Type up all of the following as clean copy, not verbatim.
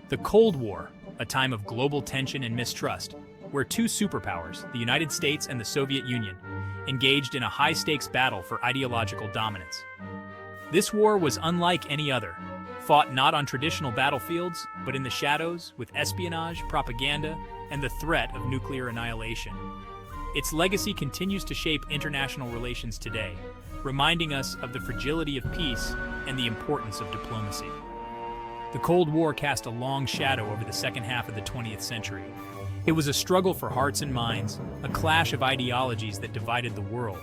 The Cold War, a time of global tension and mistrust, where two superpowers, the United States and the Soviet Union, engaged in a high-stakes battle for ideological dominance. This war was unlike any other, fought not on traditional battlefields, but in the shadows with espionage, propaganda, and the threat of nuclear annihilation. Its legacy continues to shape international relations today, reminding us of the fragility of peace and the importance of diplomacy. The Cold War cast a long shadow over the second half of the 20th century. It was a struggle for hearts and minds, a clash of ideologies that divided the world.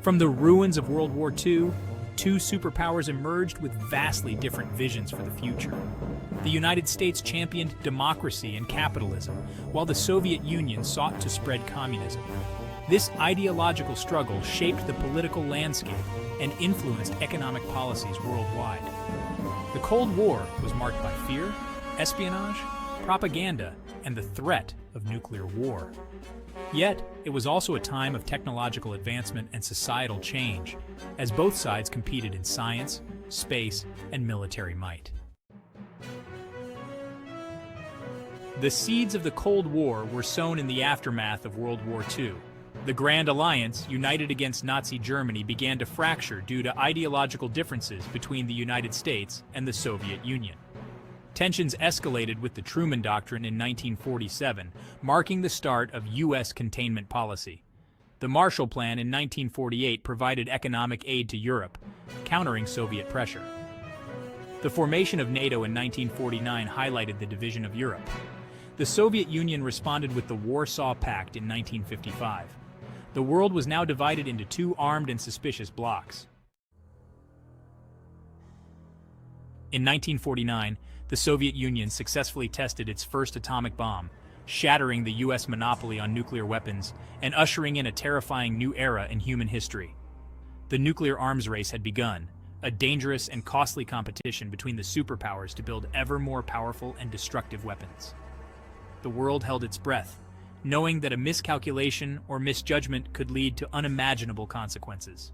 From the ruins of World War II, two superpowers emerged with vastly different visions for the future. The United States championed democracy and capitalism, while the Soviet Union sought to spread communism. This ideological struggle shaped the political landscape and influenced economic policies worldwide. The Cold War was marked by fear, espionage, propaganda, and the threat of nuclear war. Yet, it was also a time of technological advancement and societal change, as both sides competed in science, space, and military might. The seeds of the Cold War were sown in the aftermath of World War II. The Grand Alliance, united against Nazi Germany, began to fracture due to ideological differences between the United States and the Soviet Union. Tensions escalated with the Truman Doctrine in 1947, marking the start of U.S. containment policy. The Marshall Plan in 1948 provided economic aid to Europe, countering Soviet pressure. The formation of NATO in 1949 highlighted the division of Europe. The Soviet Union responded with the Warsaw Pact in 1955. The world was now divided into two armed and suspicious blocs. In 1949, the Soviet Union successfully tested its first atomic bomb, shattering the U.S. monopoly on nuclear weapons and ushering in a terrifying new era in human history. The nuclear arms race had begun, a dangerous and costly competition between the superpowers to build ever more powerful and destructive weapons. The world held its breath, knowing that a miscalculation or misjudgment could lead to unimaginable consequences.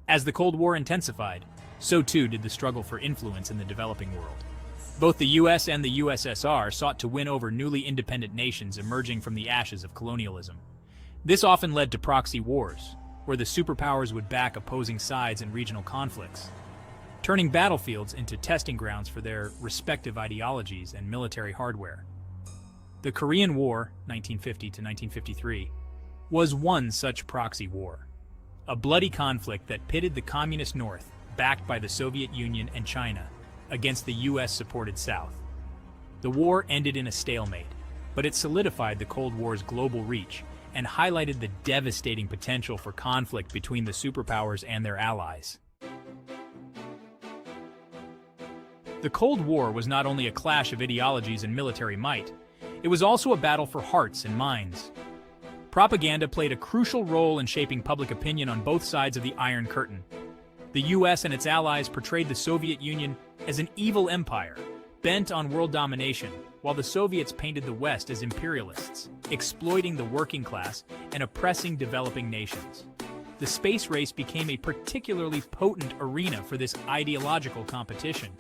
As the Cold War intensified, so too did the struggle for influence in the developing world. Both the US and the USSR sought to win over newly independent nations emerging from the ashes of colonialism. This often led to proxy wars, where the superpowers would back opposing sides in regional conflicts, turning battlefields into testing grounds for their respective ideologies and military hardware. The Korean War, 1950 to 1953, was one such proxy war, a bloody conflict that pitted the Communist North, backed by the Soviet Union and China, against the US-supported South. The war ended in a stalemate, but it solidified the Cold War's global reach and highlighted the devastating potential for conflict between the superpowers and their allies. The Cold War was not only a clash of ideologies and military might, it was also a battle for hearts and minds. Propaganda played a crucial role in shaping public opinion on both sides of the Iron Curtain. The US and its allies portrayed the Soviet Union as an evil empire, bent on world domination, while the Soviets painted the West as imperialists, exploiting the working class and oppressing developing nations. The space race became a particularly potent arena for this ideological competition.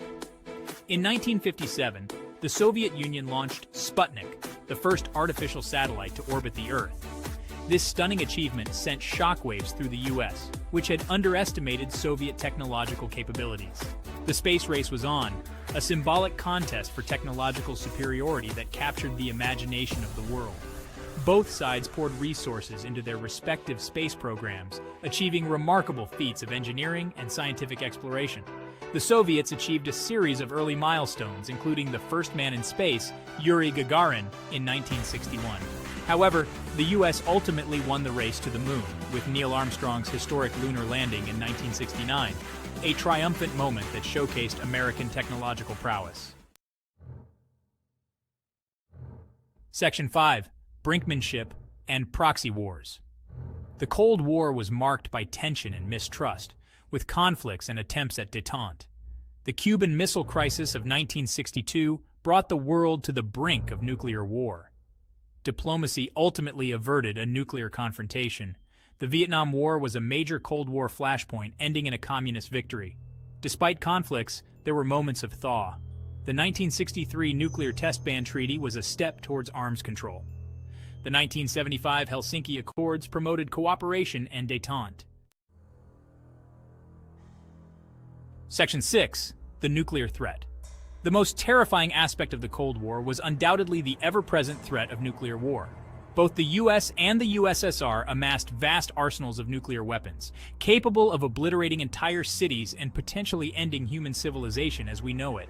In 1957, the Soviet Union launched Sputnik, the first artificial satellite to orbit the Earth. This stunning achievement sent shockwaves through the US, which had underestimated Soviet technological capabilities. The space race was on, a symbolic contest for technological superiority that captured the imagination of the world. Both sides poured resources into their respective space programs, achieving remarkable feats of engineering and scientific exploration. The Soviets achieved a series of early milestones, including the first man in space, Yuri Gagarin, in 1961. However, the US ultimately won the race to the moon, with Neil Armstrong's historic lunar landing in 1969, a triumphant moment that showcased American technological prowess. Section 5. Brinkmanship and Proxy Wars. The Cold War was marked by tension and mistrust, with conflicts and attempts at détente. The Cuban Missile Crisis of 1962 brought the world to the brink of nuclear war. Diplomacy ultimately averted a nuclear confrontation. The Vietnam War was a major Cold War flashpoint, ending in a communist victory. Despite conflicts, there were moments of thaw. The 1963 Nuclear Test Ban Treaty was a step towards arms control. The 1975 Helsinki Accords promoted cooperation and détente. Section 6. The nuclear threat. The most terrifying aspect of the Cold War was undoubtedly the ever-present threat of nuclear war. Both the US and the USSR amassed vast arsenals of nuclear weapons, capable of obliterating entire cities and potentially ending human civilization as we know it.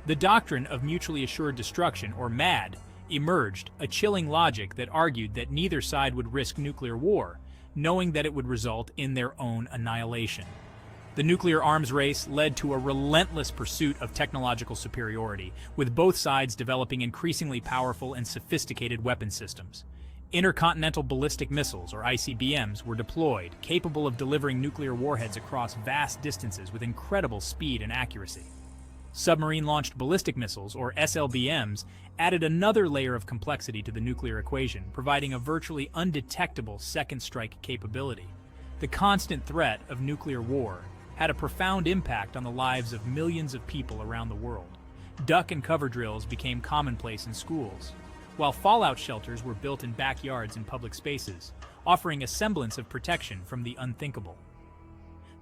The doctrine of mutually assured destruction, or MAD, emerged, a chilling logic that argued that neither side would risk nuclear war, knowing that it would result in their own annihilation. The nuclear arms race led to a relentless pursuit of technological superiority, with both sides developing increasingly powerful and sophisticated weapon systems. Intercontinental ballistic missiles, or ICBMs, were deployed, capable of delivering nuclear warheads across vast distances with incredible speed and accuracy. Submarine-launched ballistic missiles, or SLBMs, added another layer of complexity to the nuclear equation, providing a virtually undetectable second strike capability. The constant threat of nuclear war had a profound impact on the lives of millions of people around the world. Duck and cover drills became commonplace in schools, while fallout shelters were built in backyards and public spaces, offering a semblance of protection from the unthinkable.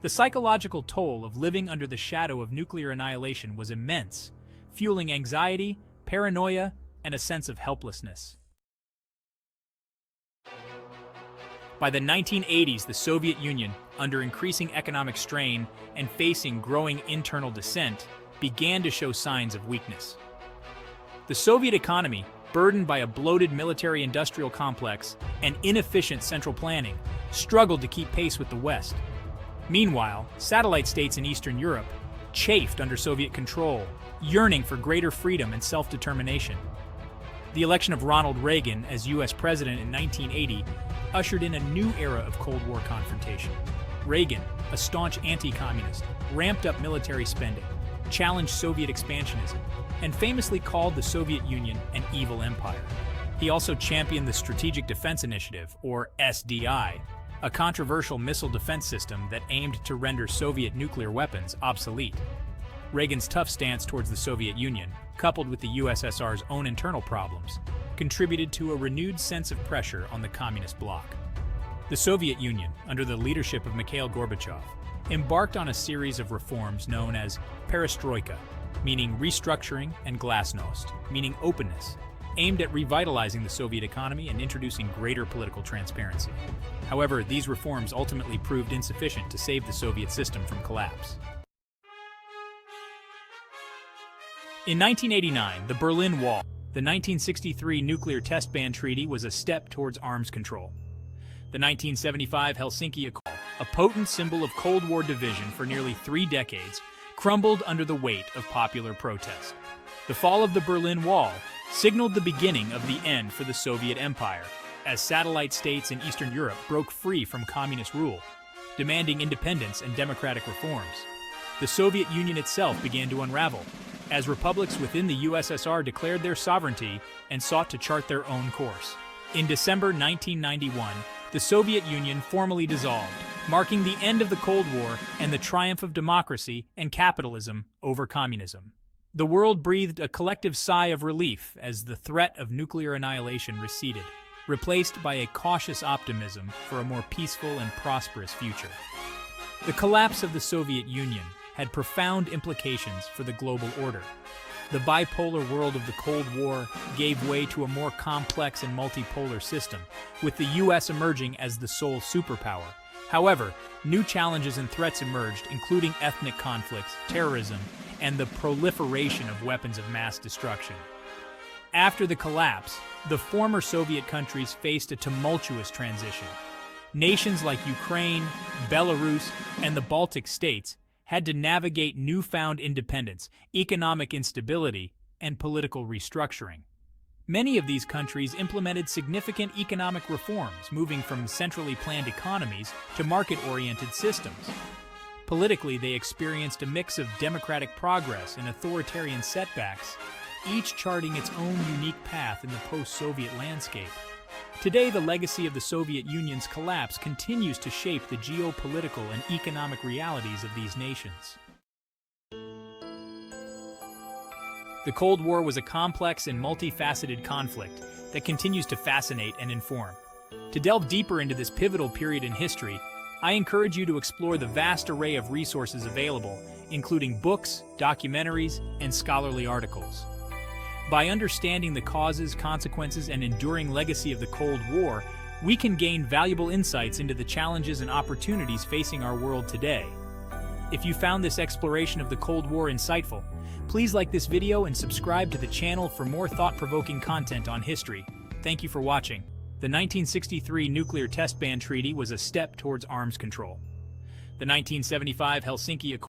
The psychological toll of living under the shadow of nuclear annihilation was immense, fueling anxiety, paranoia, and a sense of helplessness. By the 1980s, the Soviet Union, under increasing economic strain and facing growing internal dissent, began to show signs of weakness. The Soviet economy, burdened by a bloated military-industrial complex and inefficient central planning, struggled to keep pace with the West. Meanwhile, satellite states in Eastern Europe chafed under Soviet control, yearning for greater freedom and self-determination. The election of Ronald Reagan as U.S. president in 1980 ushered in a new era of Cold War confrontation. Reagan, a staunch anti-communist, ramped up military spending, challenged Soviet expansionism, and famously called the Soviet Union an evil empire. He also championed the Strategic Defense Initiative, or SDI, a controversial missile defense system that aimed to render Soviet nuclear weapons obsolete. Reagan's tough stance towards the Soviet Union, coupled with the USSR's own internal problems, contributed to a renewed sense of pressure on the communist bloc. The Soviet Union, under the leadership of Mikhail Gorbachev, embarked on a series of reforms known as perestroika, meaning restructuring, and glasnost, meaning openness, aimed at revitalizing the Soviet economy and introducing greater political transparency. However, these reforms ultimately proved insufficient to save the Soviet system from collapse. In 1989, the Berlin Wall, the 1963 Nuclear Test Ban Treaty was a step towards arms control. The 1975 Helsinki Accord, a potent symbol of Cold War division for nearly 3 decades, crumbled under the weight of popular protest. The fall of the Berlin Wall signaled the beginning of the end for the Soviet Empire, as satellite states in Eastern Europe broke free from communist rule, demanding independence and democratic reforms. The Soviet Union itself began to unravel, as republics within the USSR declared their sovereignty and sought to chart their own course. In December 1991, the Soviet Union formally dissolved, marking the end of the Cold War and the triumph of democracy and capitalism over communism. The world breathed a collective sigh of relief as the threat of nuclear annihilation receded, replaced by a cautious optimism for a more peaceful and prosperous future. The collapse of the Soviet Union had profound implications for the global order. The bipolar world of the Cold War gave way to a more complex and multipolar system, with the US emerging as the sole superpower. However, new challenges and threats emerged, including ethnic conflicts, terrorism, and the proliferation of weapons of mass destruction. After the collapse, the former Soviet countries faced a tumultuous transition. Nations like Ukraine, Belarus, and the Baltic states had to navigate newfound independence, economic instability, and political restructuring. Many of these countries implemented significant economic reforms, moving from centrally planned economies to market-oriented systems. Politically, they experienced a mix of democratic progress and authoritarian setbacks, each charting its own unique path in the post-Soviet landscape. Today, the legacy of the Soviet Union's collapse continues to shape the geopolitical and economic realities of these nations. The Cold War was a complex and multifaceted conflict that continues to fascinate and inform. To delve deeper into this pivotal period in history, I encourage you to explore the vast array of resources available, including books, documentaries, and scholarly articles. By understanding the causes, consequences, and enduring legacy of the Cold War, we can gain valuable insights into the challenges and opportunities facing our world today. If you found this exploration of the Cold War insightful, please like this video and subscribe to the channel for more thought-provoking content on history. Thank you for watching. The 1963 Nuclear Test Ban Treaty was a step towards arms control. The 1975 Helsinki Accord